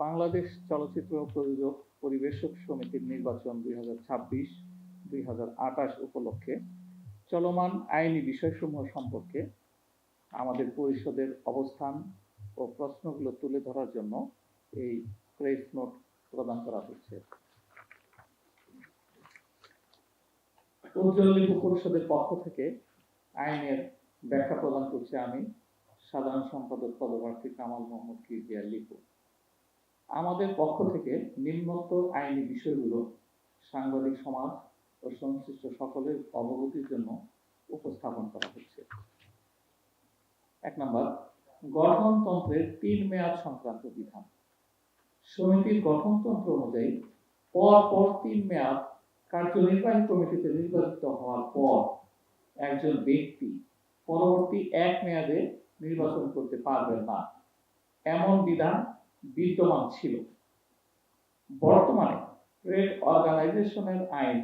বাংলাদেশ চলচ্চিত্র প্রযোজক পরিবেশক সমিতির নির্বাচন 2026-2028 উপলক্ষে চলমান আইনি বিষয়সমূহ সম্পর্কে আমাদের পরিষদের অবস্থান ও প্রশ্নগুলো তুলে ধরার জন্য এই প্রেস নোট প্রদান করা হচ্ছে। উজ্জ্বল লিপু পরিষদের পক্ষ থেকে আইনের ব্যাখ্যা প্রদান করছি আমি, সাধারণ সম্পাদক পদপ্রার্থী কামাল মোহাম্মদ কিবরিয়া লিপু। আমাদের পক্ষ থেকে নিম্নোক্ত আইনি বিষয়গুলো সাংবাদিক সমাজ ও সংশ্লিষ্ট সকলের অবগতির জন্য উপস্থাপন করা হচ্ছে। 1 নম্বর, গঠনতন্ত্রের 3 মেয়াদ সংক্রান্ত বিধান। সমিতির গঠনতন্ত্র অনুযায়ী পর 3 মেয়াদ কার্যনির্বাহী কমিটিতে নির্বাচিত হওয়ার পর একজন ব্যক্তি পরবর্তী 1 মেয়াদে নির্বাচন করতে পারবেন না, এমন বিধান বিদ্যমান ছিল। বর্তমানে ট্রেড অর্গানাইজেশনের আইন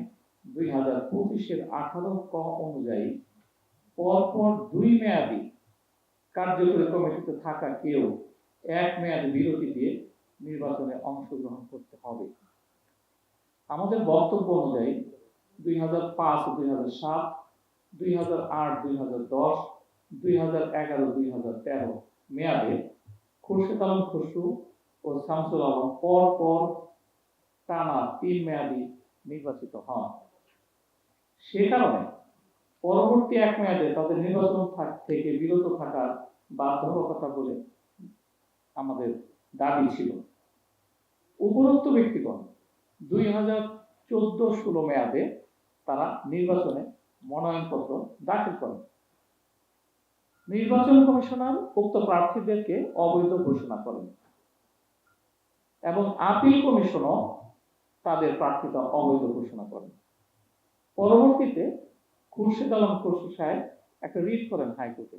2025-এর 18 ক অনুযায়ী পরপর 2 মেয়াদী কার্যকরী কমিটিতে থাকা কেউ 1 মেয়াদ বিরতি দিয়ে নির্বাচনে অংশগ্রহণ করতে হবে। আমাদের বক্তব্য অনুযায়ী 2005-2007, 2008-2010, 2011-2013 মেয়াদে খুরশেদ আলম খসরু ও শামসুল আলম পর টানা 3 মেয়াদী নির্বাচিত হন। সে কারণে পরবর্তী 1 মেয়াদে তাদের নির্বাচন থেকে বিরত থাকার বাধ্যবাধকতা বলে আমাদের দাবি ছিল। উপরোক্ত ব্যক্তিগণ 2014-16 মেয়াদে তারা নির্বাচনে মনোনয়নপত্র দাখিল করেন। নির্বাচন কমিশনার উক্ত প্রার্থীদেরকে অবৈধ ঘোষণা করেন এবং আপিল কমিশনও তাদের প্রার্থিতা অবৈধ ঘোষণা করেন। পরবর্তীতে খুরশেদ আলম খসরু সাহেব একটা রিট করেন হাইকোর্টে।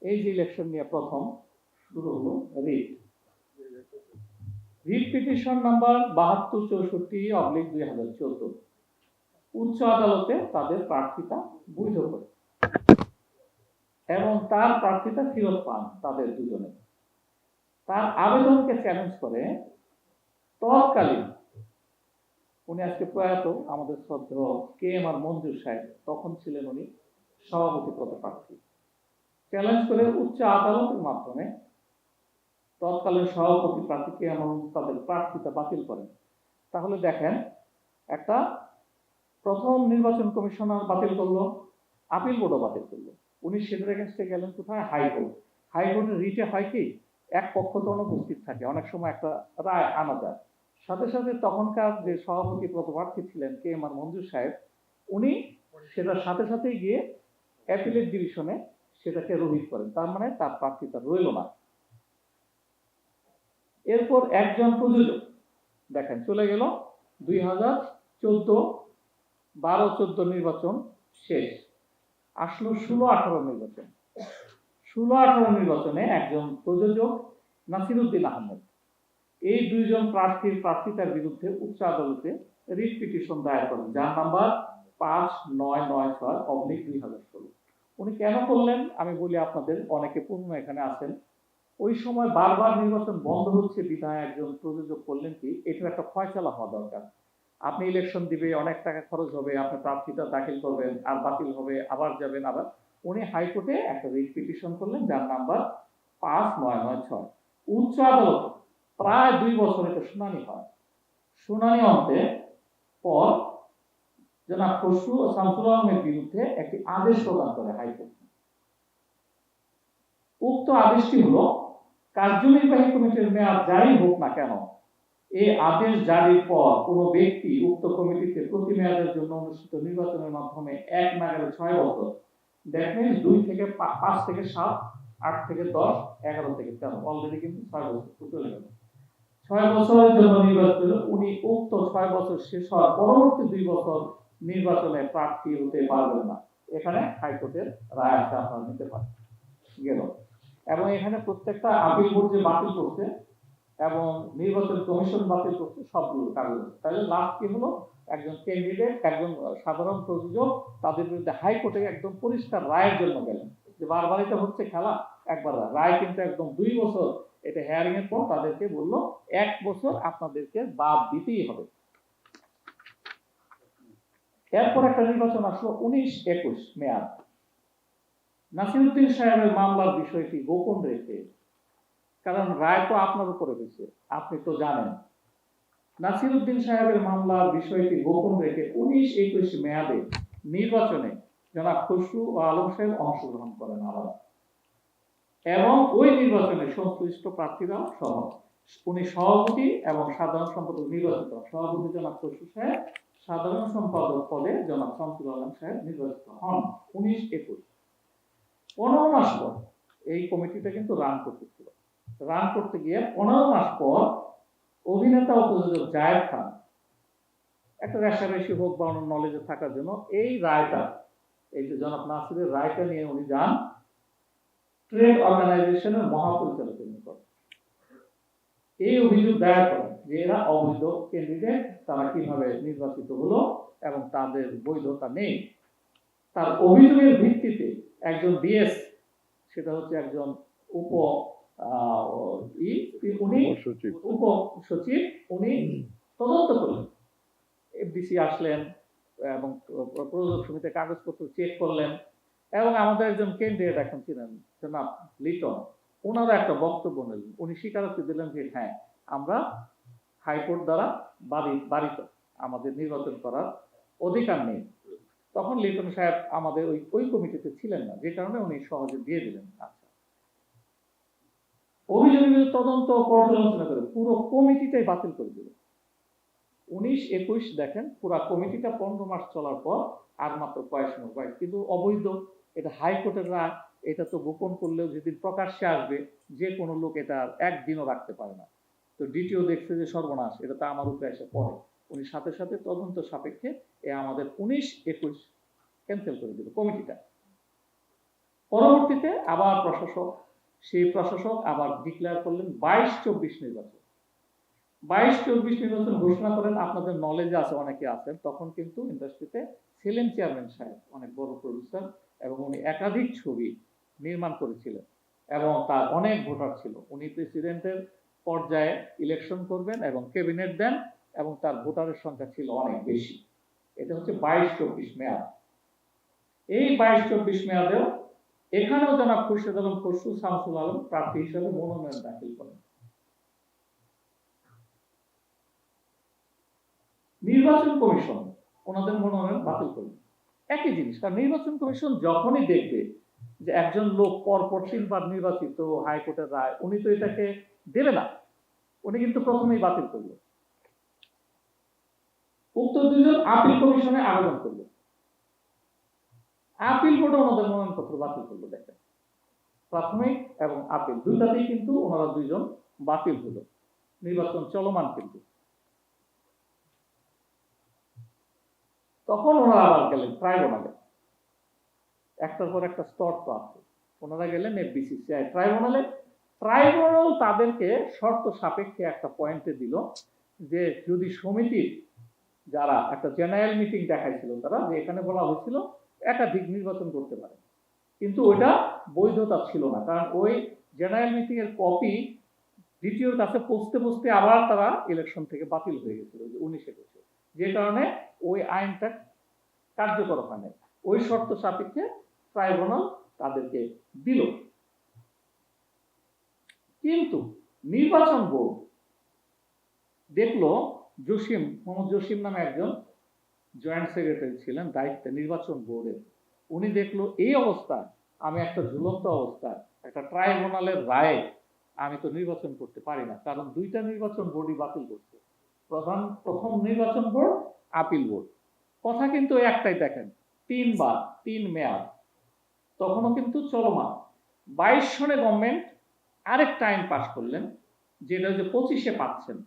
এই যে ইলেকশন নিয়ে প্রথম শুরু হলো রিট পিটিশন নাম্বার 7264/2014 উচ্চ আদালতে তাদের প্রার্থিতা বৈধ করে এবং তার প্রার্থিতা ফেরত পান তাদের দুজনে। তার আবেদনকে চ্যালেঞ্জ করে তৎকালীন, উনি আজকে প্রয়াত আমাদের শ্রদ্ধেয় KMR মঞ্জুর সাহেব, তখন ছিলেন উনি সভাপতি পদপ্রার্থী, চ্যালেঞ্জ করে উচ্চ আদালতের মাধ্যমে তৎকালীন সভাপতি প্রার্থী KMR তাদের প্রার্থিতা বাতিল করেন। তাহলে দেখেন, একটা প্রথম নির্বাচন কমিশনার বাতিল করলো, আপিল বোর্ডও বাতিল করলো, উনি সেটার এগেইনস্টে গেলেন কোথায়? হাইকোর্ট। হাইকোর্টের রিটে হয় কি, এক পক্ষ তো অনুপস্থিত থাকে, অনেক সময় একটা রায় আনা যায়, সাথে সাথে তখনকার যে সভাপতি পদপ্রার্থী ছিলেন KMR মঞ্জুর সাহেব, উনি সেটার সাথে সাথে গিয়ে অ্যাপিলেট ডিভিশনে সেটাকে রহিত করেন, তার মানে তার প্রার্থিতা রইল না। এরপর একজন প্রযোজক দেখেন চলে গেল 2012 নির্বাচন শেষ, আসলো 16-18 নির্বাচন। 16-18 নির্বাচনে একজন প্রযোজক নাসিরউদ্দিন আহমেদ, এই 2 জন প্রার্থীর প্রার্থিতার বিরুদ্ধে উচ্চ আদালতে রিট পিটিশন দায়ের করেন, যার নাম্বার 5996/2016। উনি কেন করলেন আমি বলি আপনাদের, অনেকে পূর্ণ এখানে আছেন, ওই সময় বারবার নির্বাচন বন্ধ হচ্ছে বিধায় একজন প্রযোজক করলেন কি, এটার একটা ফয়সালা হওয়া দরকার। আপনি ইলেকশন দিবে, অনেক টাকা খরচ হবে, আপনি প্রার্থিতা দাখিল করবেন, আর বাতিল হবে, আবার যাবেন, আবার উনি হাইকোর্টে একটা রিট পিটিশন করলেন, যার নাম্বার 5996। উচ্চ আদালতে প্রায় 2 বছর এটা শুনানি হয়। শুনানি অন্তে পর জনাব খসরু ও শামসুল আলমের বিরুদ্ধে একটি আদেশ প্রদান করে হাইকোর্ট। উক্ত আদেশটি হলো, কার্যনির্বাহী কমিটির মেয়াদ যাই হোক না কেন, এই আদেশ জারির পর কোন ব্যক্তি উক্ত কমিটিতে প্রতি মেয়াদের জন্য অনুষ্ঠিত নির্বাচনের মাধ্যমে 1 নাগারে 6 বছর, দ্যাট মিনস 2 থেকে 5 থেকে 7, 8 থেকে 10, 11 থেকে 13, অলরেডি কিন্তু 6 বছর চলে গেল। 6 বছরের জন্য নির্বাচন, উনি উক্ত 6 বছর শেষ হওয়ার পরবর্তী 2 বছর নির্বাচনে প্রার্থী হতে পারবেন না। এখানে হাইকোর্টের রায় আছে, আপনারা নিতে পারেন গেল। এবং এখানে প্রত্যেকটা আপিল বোর্ড যে বাতিল করছে এবং নির্বাচন কমিশন বাতিল করছে সবগুলো কাগজ। তাহলে লাস্ট কি হলো, একজন ক্যান্ডিডেট, একজন সাধারণ প্রযোজক তাদের বিরুদ্ধে হাইকোর্টে একদম পরিষ্কার রায়ের জন্য গেলেন, যে বারবার এটা হচ্ছে খেলা, একবার রায় কিন্তু একদম 2 বছর এটা হেয়ারিং এর পর তাদেরকে বললো 1 বছর আপনাদেরকে বাদ দিতেই হবে। এরপর একটা নির্বাচন আসলো 19-21 মেয়াদ। নাসিরউদ্দিন সাহেবের মামলার বিষয়টি গোপন রেখে, কারণ রায় তো আপনার উপরে হয়েছে, আপনি তো জানেন, নাসিরউদ্দিন সাহেবের মামলার বিষয়টি গোপন রেখে 19-21 মেয়াদে নির্বাচনে জনাব খসরু ও আলম সাহেব অংশগ্রহণ করেন আলাদা, এবং ওই নির্বাচনে সংশ্লিষ্ট প্রার্থীরা সহ উনি সভাপতি এবং সাধারণ সম্পাদক নির্বাচিত হন। সভাপতি জনাব খসরু সাহেব, সাধারণ সম্পাদক পদে জনাব শামসুল আলম সাহেব নির্বাচিত হন 19-21। 15 মাস পর এই কমিটিটা কিন্তু রান করতেছিল। রান করতে গিয়ে 15 মাস পর অভিনেতা ও প্রযোজক জায়েদ খান একটা রেশারেশি হোক বা ওনার নলেজে থাকার জন্য এই রায়টা, এই যে জনাব নাসিরের রায়টা নিয়ে উনি যান ট্রেড অর্গানাইজেশনের মহাপরিচালকের নিকট। এই অভিযোগ দায়ের করেন যে এরা অবৈধ ক্যান্ডিডেট, তারা কিভাবে নির্বাচিত হলো এবং তাদের বৈধতা নেই। তার অভিযোগের ভিত্তিতে একজন ডিএস, সেটা হচ্ছে একজন উপ সচিব, উনি তদন্ত করলেন। এফডিসি আসলেন এবং প্রযোজক সমিতিতে কাগজপত্র চেক করলেন, এবং আমাদের একজন ক্যান্ডিডেট এখন ছিলেন জনাব লিটন, ওনারা একটা বক্তব্য নিলেন। উনি স্বীকারোক্তি দিলেন যে হ্যাঁ, আমরা হাইকোর্ট দ্বারা বাড়িত, আমাদের নির্বাচন করার অধিকার নেই। তখন লিটন সাহেব আমাদের ওই কমিটিতে ছিলেন না, যে কারণে উনি সহজে দিয়ে দিলেন। আচ্ছা, অভিযোগের তদন্ত পর্যালোচনা করে পুরো কমিটিটাই বাতিল করে দিল। 19-21 দেখেন, পুরো কমিটিটা 15 মাস চলার পর আর মাত্র কয়েক সময়, কিন্তু অবৈধ, এটা হাইকোর্টের রায়, এটা তো গোপন করলেও যেদিন প্রকাশ্যে আসবে যে কোনো লোক এটা একদিনও রাখতে পারে না। তো ডিটিও দেখছে যে সর্বনাশ, এটা তো আমার উপরে এসে পড়ে, উনি সাথে সাথে তদন্ত সাপেক্ষে আমাদের 19-21 ক্যান্সেল করে দিল কমিটিটা। পরবর্তীতে আবার সেই প্রশাসক আবার ডিক্লেয়ার করলেন 22-24 নির্বাচন। 22-24 নির্বাচন ঘোষণা করেন। আপনাদের নলেজে আছে, অনেকে আছেন, তখন কিন্তু ইন্ডাস্ট্রিতে ছিলেন চেয়ারম্যান সাহেব, অনেক বড় প্রডিউসার, এবং উনি একাধিক ছবি নির্মাণ করেছিলেন এবং তার অনেক ভোটার ছিল। উনি প্রেসিডেন্টের পর্যায়ে ইলেকশন করবেন এবং ক্যাবিনেট দেন, এবং তার ভোটারের সংখ্যা ছিল অনেক বেশি। এটা হচ্ছে 22-24 মেয়াদ। এই 22-24 মেয়াদেও এখানেও জনাব খুরশেদ আলম খসরু, শামসুল আলম প্রার্থী হিসেবে মনোনয়ন দাখিল করেন। নির্বাচন কমিশন ওনাদের মনোনয়ন বাতিল করবে। একই জিনিস, কারণ নির্বাচন কমিশন যখনই দেখবে যে একজন লোক পরপর 3 বার নির্বাচিত, হাইকোর্টের রায়, উনি তো এটাকে দেবে না, উনি কিন্তু প্রথমেই বাতিল করবে। উক্ত দুজন আপিল কমিশনে আবেদন করবে, আপিল বোর্ড ওনাদের মনোনয়নপত্র বাতিল করবে। দেখেন, প্রাথমিক এবং আপিল দুইটাতেই কিন্তু ওনারা দুইজন বাতিল হলো, নির্বাচন চলমান। কিন্তু তখন ওনারা আবার গেলেন ট্রাইব্যুনালে, একটার পর একটা স্তর তো আছে, ওনারা গেলেন এফবিসিসিআই ট্রাইব্যুনালে। ট্রাইব্যুনাল তাদেরকে শর্ত সাপেক্ষে একটা পয়েন্টে দিল যে যদি সমিতির যারা একটা জেনারেল মিটিং দেখাইছিল, তারা যে এখানে বলা হয়েছিল একাধিক নির্বাচন করতে পারে, কিন্তু ওইটা বৈধতা ছিল না, কারণ ওই জেনারেল মিটিং এর কপি দ্বিতীয়র কাছে পৌঁছতে আবার তারা ইলেকশন থেকে বাতিল হয়ে গেছিল 19-21, যে কারণে ওই আইনটা কার্যকর হয় নাই। ওই শর্ত সাপেক্ষে ট্রাইব্যুনাল তাদেরকে দিল। কিন্তু নির্বাচন বোর্ড দেখলো, মোহাম্মদ জসিম নামে একজন জয়েন্ট সেক্রেটারি ছিলেন দায়িত্বে নির্বাচন বোর্ডের, উনি দেখলো এই অবস্থায় আমি একটা ঝুলন্ত অবস্থায় একটা ট্রাইব্যুনালের রায়ে আমি তো নির্বাচন করতে পারি না, কারণ দুইটা নির্বাচন বোর্ডই বাতিল করছে, প্রথম নির্বাচন বোর্ড, আপিল বোর্ড। কথা কিন্তু একটাই, দেখেন 3 বার 3 মেয়াদ তখনও কিন্তু চলমান। 22 সনে গভর্নমেন্ট আরেকটা আইন পাশ করলেন, যেটা হচ্ছে 25-এ পাচ্ছেন,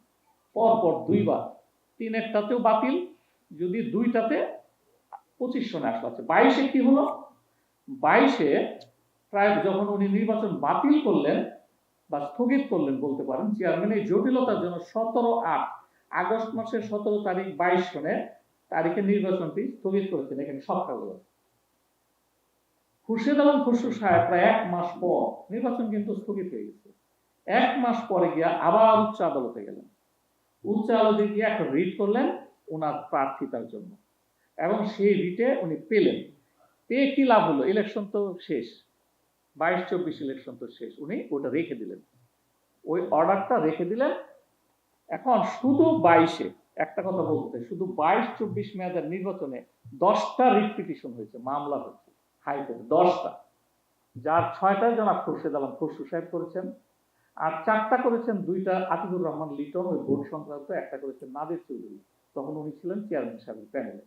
পরপর 2 বার, 3-এরটাতেও বাতিল, যদি 2টাতে 25 সনে আসলো। 22-এ কি হলো, 22-এ প্রায় যখন উনি নির্বাচন বাতিল করলেন বা স্থগিত করলেন বলতে পারেন, চেয়ারম্যান এই জটিলতার জন্য 17/8 আগস্ট মাসের 17 তারিখ 22 সনের তারিখে নির্বাচনটি স্থগিত করেছেন। এখানে সব কাগজ আছে। খুরশেদ আলম খসরু সাহেব প্রায় 1 মাস পর নির্বাচন কিন্তু স্থগিত হয়ে গেছে, 1 মাস পরে গিয়া আবার উচ্চ আদালতে গেলেন। উচ্চ আদালতে গিয়ে একটা রিট করলেন ওনার প্রার্থিতার জন্য, এবং সেই রিটে উনি পেলেন। পেয়ে কি লাভ হলো? ইলেকশন তো শেষ, 22-24 ইলেকশন তো শেষ, উনি ওটা রেখে দিলেন, ওই অর্ডারটা রেখে দিলেন। এখন শুধু 22-এ একটা কথা বলতে, শুধু 22-24 মেয়াদের নির্বাচনে 10টা রিট পিটিশন হয়েছে, মামলা হচ্ছে হাইকোর্টে, 10টা, যার 6টা জনাব খুরশেদ আলম খসরু সাহেব করেছেন, আর 4টা করেছেন 2টা আতিকুর রহমান লিটন ওই ভোট সংক্রান্ত, একটা করেছেন নাদির চৌধুরী, তখন উনি ছিলেন চেয়ারম্যান সাহেবের প্যানেলে।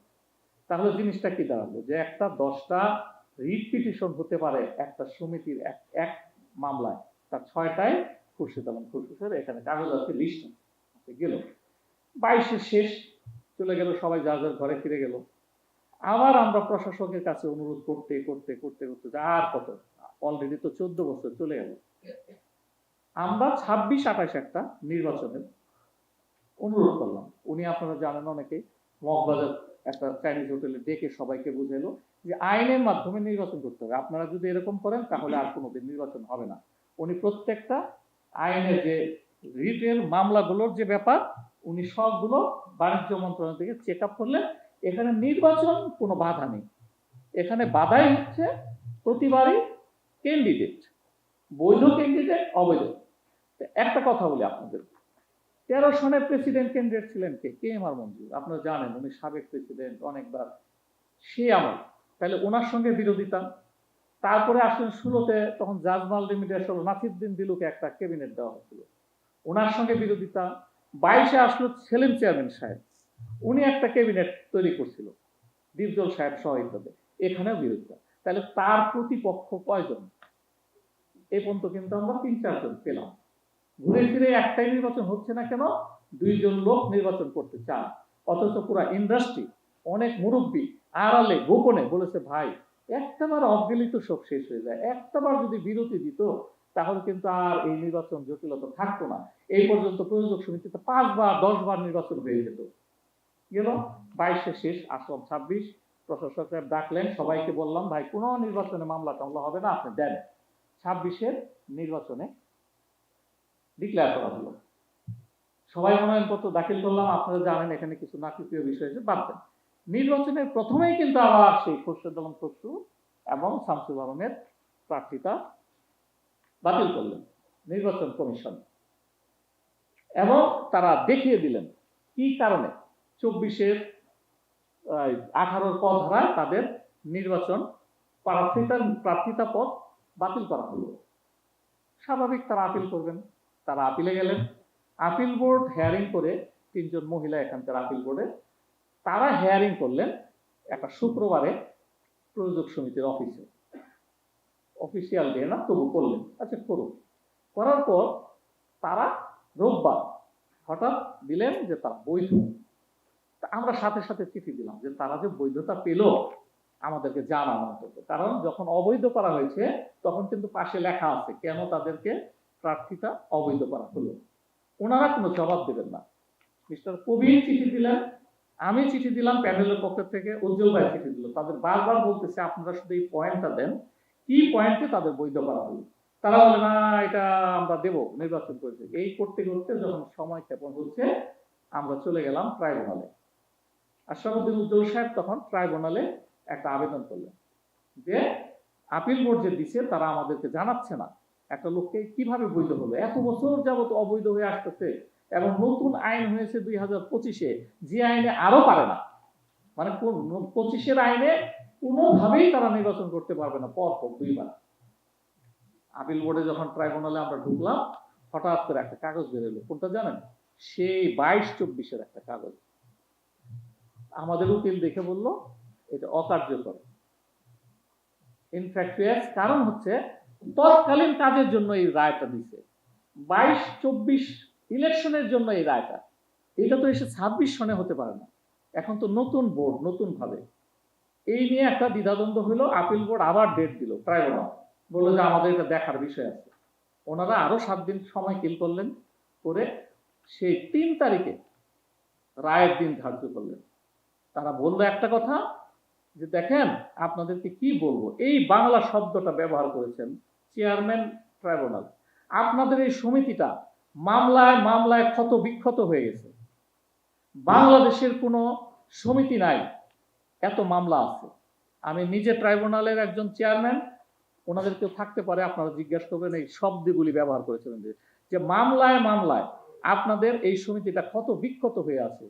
তাহলে জিনিসটা কি দাঁড়ালো, যে একটা 10টা রিট পিটিশন হতে পারে একটা সমিতির এক মামলায়, তার 6টায় খুরশেদ আলম খসরু সাহেব, এখানে কাগজ আছে, লিস্ট গেল। 22-এর শেষ চলে গেল, সবাই যার যার ঘরে ফিরে গেল। আবার আমরা প্রশাসকের কাছে অনুরোধ করতে করতে করতে করতে আর কত, অলরেডি তো 14 বছর চলে গেল। আমরা 26-28 একটা নির্বাচনের অনুরোধ করলাম। উনি আপনারা জানেন অনেকে মগবাজার একটা চাইনিজ হোটেলে ডেকে সবাইকে বুঝাইলো যে আইনের মাধ্যমে নির্বাচন করতে হবে, আপনারা যদি এরকম করেন তাহলে আর কোনোদিন নির্বাচন হবে না। উনি প্রত্যেকটা আইনের যে রিটের মামলাগুলোর যে ব্যাপার, উনি সবগুলো বাণিজ্য মন্ত্রণালয় থেকে চেক আপ করলেন। এখানে নির্বাচন কোনো বাধা নেই, এখানে বাধাই হচ্ছে প্রতিবারই ক্যান্ডিডেট, বৈধ ক্যান্ডিডেট, অবৈধ। একটা কথা বলি আপনাদের, 13 সনের প্রেসিডেন্ট ক্যান্ডিডেট ছিলেন কে? KM মঞ্জুর, আপনারা জানেন উনি সাবেক প্রেসিডেন্ট অনেকবার, সে আমল, তাহলে ওনার সঙ্গে বিরোধিতা। তারপরে আসলেন 16-তে, তখন জাজ মাল্টিমিডিয়া সহ নাসিরুদ্দিন দিলুকে একটা ক্যাবিনেট দেওয়া হয়েছিল, ওনার সঙ্গে বিরোধিতা। 22-এ আসলো সেলিম চেয়ারম্যান সাহেব, উনি একটা ক্যাবিনেট তৈরি করছিল, ডিপজল সাহেব সহ ইত্যাদি, এখানেও বিরোধিতা। তাহলে তার প্রতিপক্ষ কয়জন? এই পর্যন্ত কিন্তু আমরা 3-4 জন পেলাম। ঘুরে ফিরে একটাই নির্বাচন হচ্ছে না কেন? 2 জন লোক নির্বাচন করতে চায়, অথচ পুরো ইন্ডাস্ট্রি, অনেক মুরব্বী আড়ালে গোপনে বলেছে, ভাই একটাবার অফ গেলেই তো সব শেষ হয়ে যায়, একটাবার যদি বিরতি দিত তাহলে কিন্তু আর এই নির্বাচন জটিলতা থাকতো না। এই পর্যন্ত প্রযোজক সমিতিতে 5 বার 10 বার নির্বাচন হয়ে যেত। গেল 22-এ শেষ, আসলাম 26। প্রশাসক সাহেব ডাকলেন, সবাইকে বললাম, ভাই কোনো নির্বাচনে মামলা টামলা হবে না, আপনি দেন। 26-এর নির্বাচনে ডিক্লেয়ার করা হলো, সবাই মনোনয়নপত্র দাখিল করলাম। আপনারা জানেন এখানে কিছু নাটকীয় বিষয় আছে, বাদ দেন। নির্বাচনের প্রথমেই কিন্তু আবার সেই খোরশেদ আলম খসরু এবং শামসুল আলমের প্রার্থিতা বাতিল করলেন নির্বাচন কমিশন, এবং তারা দেখিয়ে দিলেন কি কারণে 24-এর 18-র পদ ধারায় তাদের নির্বাচন প্রার্থিতা পদ বাতিল করা হলো। স্বাভাবিক তারা আপিল করবেন, তারা আপিলে গেলেন। আপিল বোর্ড হেয়ারিং করে, 3 জন মহিলা এখানকার আপিল বোর্ডে, তারা হেয়ারিং করলেন একটা শুক্রবারে প্রযোজক সমিতির অফিসে, অফিসিয়াল ডে না, তবু করলেন, আচ্ছা করুন। করার পর তারা রোববার হঠাৎ দিলেন যে তারা বৈধ। আমরা সাথে সাথে চিঠি দিলাম যে তারা যে বৈধতা পেল আমাদেরকে জানানো অন্তত, কারণ যখন অবৈধ করা হয়েছে তখন কিন্তু পাশে লেখা আছে কেন তাদেরকে প্রার্থিতা অবৈধ করা হলো। ওনারা কোনো জবাব দেবেন না। মিস্টার কবির চিঠি দিলেন, আমি চিঠি দিলাম প্যানেলের পক্ষ থেকে, উজ্জ্বল ভাই চিঠি দিল, তাদের বারবার বলতেছে আপনারা শুধু এই পয়েন্টটা দেন, কি পয়েন্টে তাদের বৈধ করা হলো। তারা বলে না এটা আমরা দেব, নির্বাচন করেছে। এই করতে করতে যখন সময় ক্ষেপণ হচ্ছে, আমরা চলে গেলাম ট্রাইব্যুনালে। আশরাফুদ্দিন উজ্জ্বল সাহেব তখন ট্রাইব্যুনালে একটা আবেদন করলেন যে আপিল বোর্ড যে দিচ্ছে তারা আমাদেরকে জানাচ্ছে না একটা লোককে কিভাবে বৈধ হলো, এত বছর যাবত অবৈধ হয়ে আসতেছে, এবং নতুন আইন হয়েছে 2025-এ, যে আইনে আরো পারে না, মানে 25-এর আইনে কোনোভাবেই তারা নির্বাচন করতে পারবে না পর 2 বার। আপিল বোর্ডে যখন ট্রাইব্যুনালে আমরা ঢুকলাম, হঠাৎ করে একটা কাগজ বেরোলো, কোনটা জানেন? সেই 22-24-এর একটা কাগজ। আমাদের উকিল দেখে বলল এটা অকার্যকর, ইনফ্যাক্টুয়াস, কারণ হচ্ছে তৎকালীন কাজের জন্য এই রায়টা দিছে, 22-24 ইলেকশনের জন্য এই রায়টা, এটা তো এসে 26 সনে হতে পারে না। এখন তো নতুন বোর্ড, নতুন ভাবে, এই নিয়ে একটা দ্বিধাদ্বন্দ্ব হলো। আপিল বোর্ড আবার ডেট দিল, ট্রাইব্যুনাল বললো যে আমাদের এটা দেখার বিষয় আছে। ওনারা আরো 7 দিন সময় কিল করলেন, করে সেই 3 তারিখে রায়ের দিন ধার্য করলেন। তারা বললো একটা কথা যে দেখেন আপনাদেরকে কি বলবো, এই বাংলা শব্দটা ব্যবহার করেছেন চেয়ারম্যান ট্রাইব্যুনাল, আপনাদের এই সমিতিটা মামলায় মামলায় ক্ষত বিক্ষত হয়ে গেছে। বাংলাদেশের কোনো সমিতি নাই, এত মামলা আছে। আমি নিজে ট্রাইব্যুনালের একজন চেয়ারম্যান, ওনাদের কেউ থাকতে পারে, আপনারা জিজ্ঞাসা করবেন, এই শব্দগুলি ব্যবহার করেছিলেন যে মামলায় মামলায় আপনাদের এই সমিতিটা ক্ষত বিক্ষত হয়ে আছে।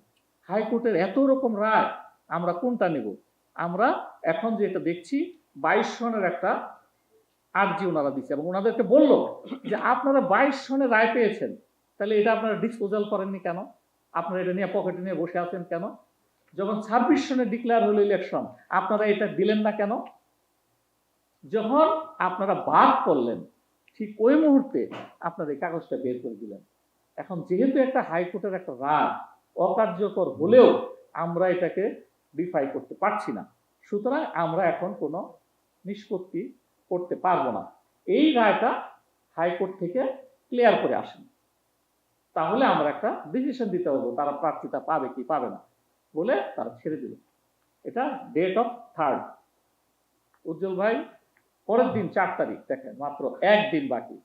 হাইকোর্টের এত রকম রায়, আমরা কোনটা নেব? আমরা এখন যেটা দেখছি 22 সনের একটা আর্জি ওনারা দিচ্ছে এবং ওনাদেরকে বলল যে আপনারা 22 সনের রায় পেয়েছেন, তাহলে এটা আপনারা ডিসপোজাল করেননি কেন? আপনারা এটা নিয়ে পকেটে নিয়ে বসে আছেন কেন? যখন 26 সনে ডিক্লেয়ার হলো ইলেকশন, আপনারা এটা দিলেন না কেন? যখন আপনারা বাদ করলেন, ঠিক ওই মুহূর্তে আপনারা এই কাগজটা বের করে দিলেন। এখন যেহেতু একটা হাইকোর্টের একটা রায় অকার্যকর হলেও আমরা এটাকে ডিফাই করতে পারছি না, সুতরাং আমরা এখন কোনো নিষ্পত্তি করতে পারবো না। এই রায়টা হাইকোর্ট থেকে ক্লিয়ার করে আসেন, তাহলে আমরা একটা ডিসিশন দিতে পারবো তারা প্রার্থিতা পাবে কি পাবে না, বলে তারা ছেড়ে দিল। এটা ডেট অফ 3rd। উজ্জ্বল ভাই পরের দিন 4 তারিখ, দেখেন মাত্র একদিন বাকি,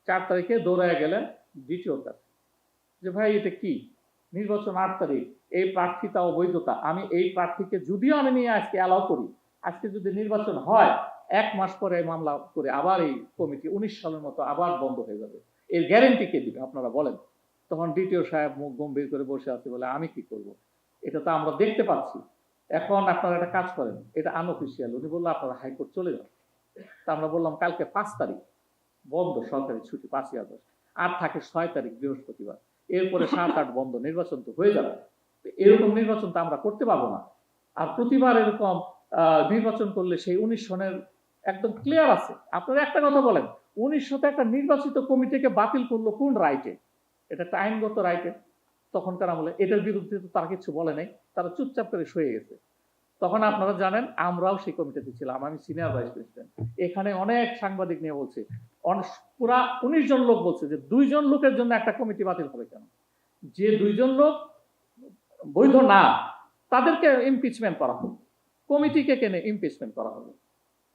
4 তারিখে দৌড়ায় গেলেন দ্বিতীয় কাছে যে ভাই এটা কি, নির্বাচন 8 তারিখ, এই প্রার্থিতা অবৈধতা, আমি এই প্রার্থীকে যদিও আমি নিয়ে আজকে অ্যালাউ করি, আজকে যদি নির্বাচন হয় 1 মাস পরে মামলা করে আবার এই কমিটি 19 সালের মতো আবার বন্ধ হয়ে যাবে, এর গ্যারেন্টি কে দিবে আপনারা বলেন? তখন দ্বিতীয় সাহেব মুখ গম্ভীর করে বসে আছে, বলে আমি কি করব, এটা তো আমরা দেখতে পাচ্ছি। এখন আপনারা একটা কাজ করেন, এটা আনঅফিসিয়াল। উনি বললো আপনারা হাইকোর্ট চলে যান। তা আমরা বললাম কালকে 5 তারিখ বন্ধ, সরকারি ছুটি 5ই আগস্ট, আর থাকে 6 তারিখ বৃহস্পতিবার, এরপরে 7-8 বন্ধ, নির্বাচন তো হয়ে যাবে। এরকম নির্বাচন তো আমরা করতে পারবো না। আর প্রতিবার এরকম নির্বাচন করলে সেই 19 সনের একদম ক্লিয়ার আছে। আপনারা একটা কথা বলেন, 1900তে একটা নির্বাচিত কমিটিকে বাতিল করলো কোন রাইটে? এটা একটা আইনগত রাইটে তখনকার আমলে। এটার বিরুদ্ধে তো তারা কিছু বলে নাই, তারা চুপচাপ করে সয়ে গেছে। তখন আপনারা জানেন আমরাও সেই কমিটিতে ছিলাম, আমি সিনিয়র ভাইস প্রেসিডেন্ট। এখানে অনেক সাংবাদিক নিয়ে বলছে, পুরা 19 জন লোক বলছে যে 2 জন লোকের জন্য একটা কমিটি বাতিল হবে কেন? যে 2 জন লোক বৈধ না তাদেরকে ইমপিচমেন্ট করা হবে, কমিটিকে কেনে ইমপিচমেন্ট করা হবে।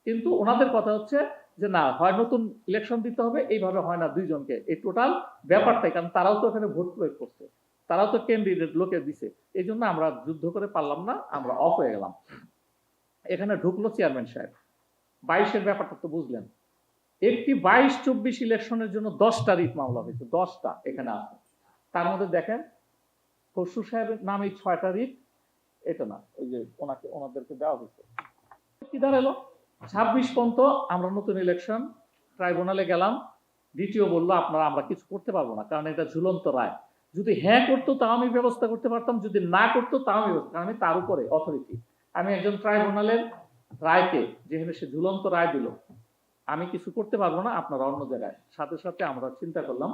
কিন্তু ওনাদের কথা হচ্ছে যে না, হয় নতুন ইলেকশন দিতে হবে, এইভাবে হয় না 2 জনকে, এই টোটাল ব্যাপারটাই, কারণ তারাও তো এখানে ভোট প্রয়োগ করছে, তারাও তো ক্যান্ডিডেট লোকে দিছে, এই জন্য আমরা যুদ্ধ করে পারলাম না, আমরা অফ হয়ে গেলাম। এখানে ঢুকলো চেয়ারম্যান সাহেব, 22-এর ব্যাপারটা তো বুঝলেন। একটি 22-24 ইলেকশনের জন্য 10টা রিট মামলা হয়েছে, 10টা এখানে আছে। তার মধ্যে দেখেন খসরু সাহেবের নামে 6টা রিট, এটা না, ওই যে ওনাদেরকে দেওয়া হয়েছে। কি দাঁড়ালো 26 পর্যন্ত আমরা নতুন ইলেকশন ট্রাইব্যুনালে গেলাম, দ্বিতীয় বললো আপনারা আমরা কিছু করতে পারবো না, কারণ এটা ঝুলন্ত রায়। যদি হ্যাঁ করতো তাও আমি ব্যবস্থা করতে পারতাম, যদি না করতো তাও আমি ব্যবস্থা, আমি তার উপরে অথরিটি, আমি একজন ট্রাইব্যুনালের রায়কে, যেখানে সে ঝুলন্ত রায় দিল, আমি কিছু করতে পারবো না, আপনারা অন্য জায়গায়। সাথে সাথে আমরা চিন্তা করলাম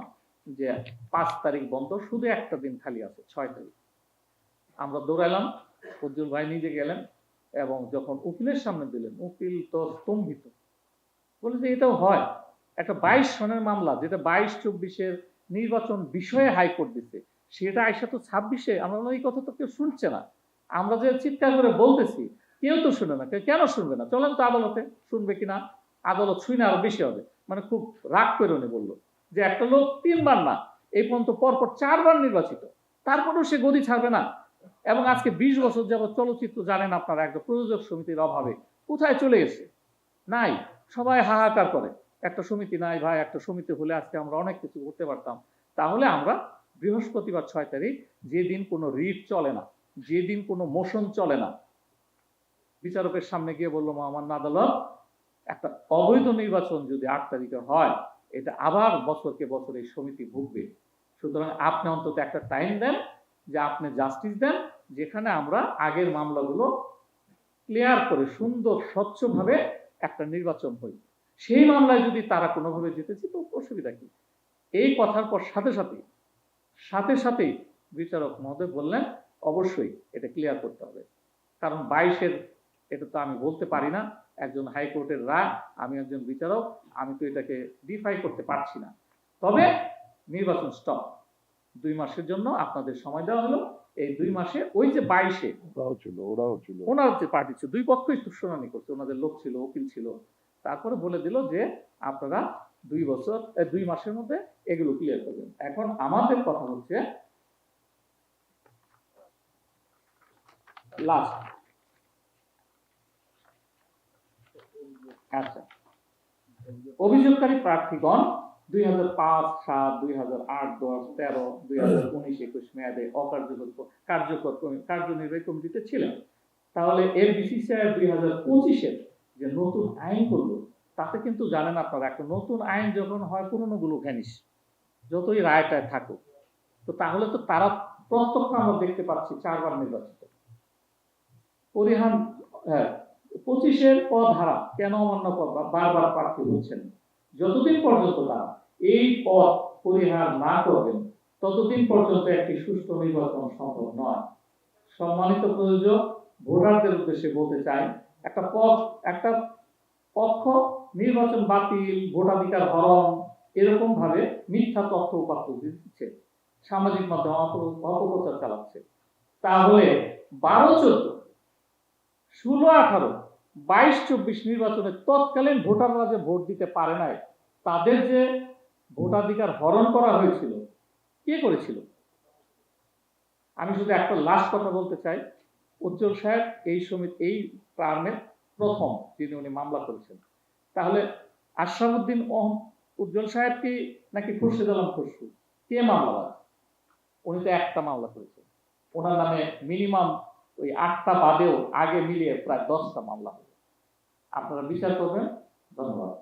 যে 5 তারিখ বন্ধ, শুধু একটা দিন খালি আছে 6 তারিখ। আমরা দৌড়াইলাম, উজ্জ্বল ভাই নিজে গেলেন এবং যখন উকিলের সামনে দিলেন, উকিল তো স্তম্ভিত, বলে যে এটাও হয়, একটা 22 সনের মামলা যেটা 22-24-এর নির্বাচন বিষয়ে হাইকোর্ট দিচ্ছে, সেটা আইসা তো 26-এ, আমরা এই কথা তো কেউ শুনছে না, আমরা যে চিৎকার করে বলতেছি কেউ তো শুনে না, কেন শুনবে না? চলেন তো আদালতে, শুনবে কিনা, আদালত শুনে আরো বেশি হবে। মানে খুব রাগ করে উনি বললো যে একটা লোক 3 বার না, এই পর্যন্ত পরপর 4 বার নির্বাচিত, তারপরেও সে গদি ছাড়বে না। এবং আজকে 20 বছর যাবত চলচ্চিত্র জানেন আপনারা, একটা প্রযোজক সমিতির অভাবে কোথায় চলে গেছে? নাই, সবাই হাহাকার করে, একটা সমিতি নাই ভাই, একটা সমিতি হলে আজকে আমরা অনেক কিছু করতে পারতাম। তাহলে আমরা বৃহস্পতিবার 6 তারিখ, যেদিন কোনো রিট চলে না, যেদিন কোনো মোশন চলে না, বিচারকের সামনে গিয়ে বললো মহামান্য আদালত, একটা অবৈধ নির্বাচন যদি 8 তারিখে হয়, এটা আবার বছরকে বছর এই সমিতি ভুগবে। সুতরাং আপনি অন্তত একটা টাইম দেন, যে আপনি জাস্টিস দেন, যেখানে আমরা আগের মামলাগুলো ক্লিয়ার করে সুন্দর স্বচ্ছভাবে একটা নির্বাচন হই। সেই মামলায় যদি তারা কোনোভাবে জিতেছে তো অসুবিধা কি? এই কথার পর সাথে সাথেই বিচারক মহোদয় বললেন অবশ্যই এটা ক্লিয়ার করতে হবে, কারণ 22-এর এটা তো আমি বলতে পারি না, একজন হাইকোর্টের রায়, আমি একজন বিচারক, আমি তো এটাকে ডিফাই করতে পারছি না। তবে নির্বাচন স্টপ, 2 মাসের জন্য আপনাদের সময় দেওয়া হলো। এই 2 মাসে ওই যে 22-এ ওরাও ছিল, ওনার যে পার্টি ছিল, 2 পক্ষই শুনানি করছে, ওনাদের লোক ছিল, উকিল ছিল, তারপরে বলে দিল যে আপনারা 2 বছর 2 মাসের মধ্যে এগুলো ক্লিয়ার করবেন। এখন আমাদের কথা হচ্ছে লাস্ট, আচ্ছা, অভিযোগকারী প্রার্থীগণ 2005, 7, 2008, 10, 13, 2019, 21 মেয়াদে কার্যনির্বাহী কমিটিতে ছিলেন। তাহলে এর বিসিসিআই 2025-এর যে নতুন আইন করলো, তাতে কিন্তু জানেন আপনারা, একটা নতুন আইন যখন হয় পুরনো গুলো ভ্যানিশ, যতই রায়টায় থাকুক। তো তাহলে তো তারা প্রত্যক্ষ আমরা দেখতে পাচ্ছি 4 বার নির্বাচিত পরিহার, 25-এর পদ হারা কেন অমান্য বারবার প্রার্থী হচ্ছেন। যতদিন পর্যন্ত তারা এই পদ পরিহার না করবেন ততদিন পর্যন্ত একটি সুষ্ঠু নির্বাচন সম্ভব নয়। সম্মানিত প্রযোজক, ভোটারদের উদ্দেশ্যে বলতে চাই, একটা পক্ষ নির্বাচন বাতিল, ভোটাধিকার হরণ, এরকম ভাবে মিথ্যা তথ্য উপাত্ত দিচ্ছে, সামাজিক মাধ্যমে অপপ্রচার চালাচ্ছে। তাহলে 12, 14, 16, 18, 22, 24 নির্বাচনে তৎকালীন ভোটাররা যে ভোট দিতে পারে নাই, তাদের যে ভোটাধিকার হরণ করা হয়েছিল, কে করেছিল? আমি শুধু একটা লাস্ট কথা বলতে চাই, উজ্জ্বল সাহেব এই টার্মের প্রথম যিনি উনি মামলা করেছেন। তাহলে আশরাফুদ্দিন উজ্জ্বল সাহেব কি নাকি খুরশিদ আলম খসরু, কে মামলাবাজ? উনি তো একটা মামলা করেছেন, ওনার নামে মিনিমাম ওই 8টা বাদেও আগে মিলিয়ে প্রায় 10টা মামলা হবে। আপনারা বিচার করবেন। ধন্যবাদ।